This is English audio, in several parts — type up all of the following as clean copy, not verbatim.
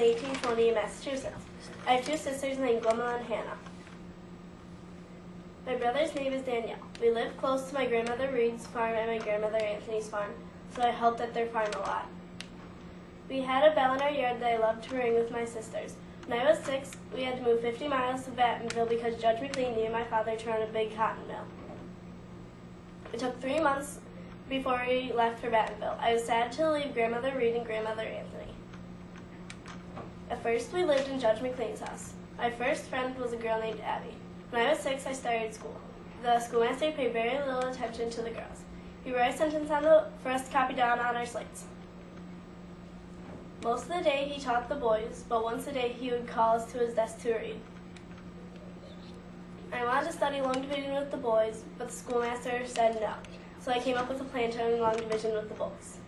1820 in Massachusetts. I have two sisters named Glumma and Hannah. My brother's name is Danielle. We lived close to my grandmother Reed's farm and my grandmother Anthony's farm, so I helped at their farm a lot. We had a bell in our yard that I loved to ring with my sisters. When I was 6, we had to move 50 miles to Battenville because Judge McLean needed my father to run a big cotton mill. It took 3 months before we left for Battenville. I was sad to leave Grandmother Reed and Grandmother Anthony. At first, we lived in Judge McLean's house. My first friend was a girl named Abby. When I was 6, I started school. The schoolmaster paid very little attention to the girls. He wrote a sentence for us to copy down on our slates. Most of the day he taught the boys, but once a day he would call us to his desk to read. I wanted to study long division with the boys, but the schoolmaster said no, so I came up with a plan to learn long division with the boys.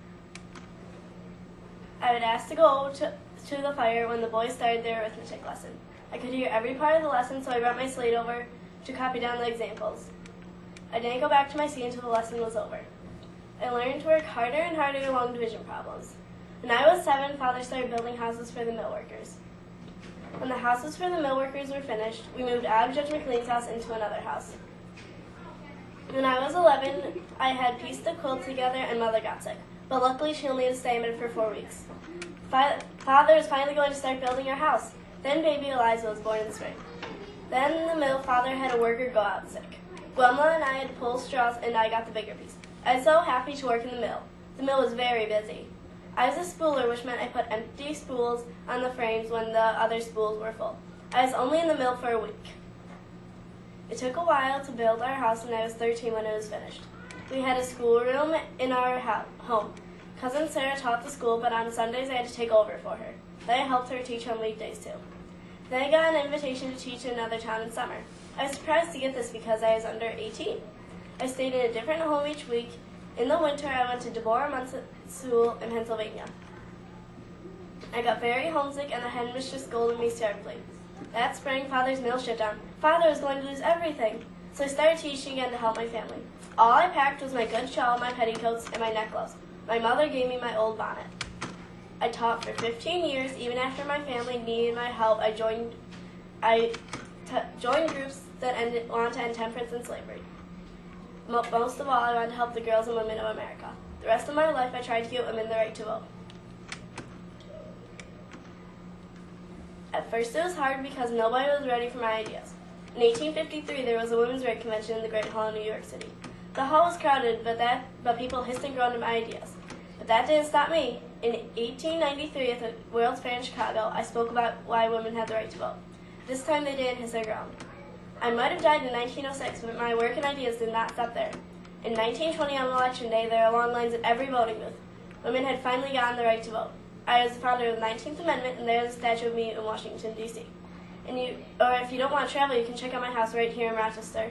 I would ask to go to the fire when the boys started their arithmetic lesson. I could hear every part of the lesson, so I brought my slate over to copy down the examples. I didn't go back to my seat until the lesson was over. I learned to work harder and harder at long division problems. When I was 7, Father started building houses for the mill workers. When the houses for the mill workers were finished, we moved out of Judge McLean's house into another house. When I was 11, I had pieced the quilt together and Mother got sick, but luckily she only had to stay in bed for 4 weeks. Father was finally going to start building our house. Then baby Eliza was born in the spring. Then in the mill, Father had a worker go out sick. Glumma and I had pulled straws and I got the bigger piece. I was so happy to work in the mill. The mill was very busy. I was a spooler, which meant I put empty spools on the frames when the other spools were full. I was only in the mill for a week. It took a while to build our house, and I was 13 when it was finished. We had a schoolroom in our home. Cousin Sarah taught the school, but on Sundays I had to take over for her. Then I helped her teach on weekdays too. Then I got an invitation to teach in another town in summer. I was surprised to get this because I was under 18. I stayed in a different home each week. In the winter, I went to Deborah School in Pennsylvania. I got very homesick, and the headmistress scolded me sharply. That spring, Father's mill shut down. Father was going to lose everything, so I started teaching again to help my family. All I packed was my good shawl, my petticoats, and my neckclothes. My mother gave me my old bonnet. I taught for 15 years. Even after my family needed my help, I joined groups that wanted to end temperance and slavery. Most of all, I wanted to help the girls and women of America. The rest of my life, I tried to give women the right to vote. At first, it was hard because nobody was ready for my ideas. In 1853, there was a women's rights convention in the Great Hall in New York City. The hall was crowded, but people hissed and groaned at my ideas. But that didn't stop me. In 1893, at the World's Fair in Chicago, I spoke about why women had the right to vote. This time, they didn't hiss or groan. I might have died in 1906, but my work and ideas did not stop there. In 1920, on Election Day, there were long lines at every voting booth. Women had finally gotten the right to vote. I was the founder of the 19th Amendment, and there's a statue of me in Washington, D.C. Or if you don't want to travel, you can check out my house right here in Rochester.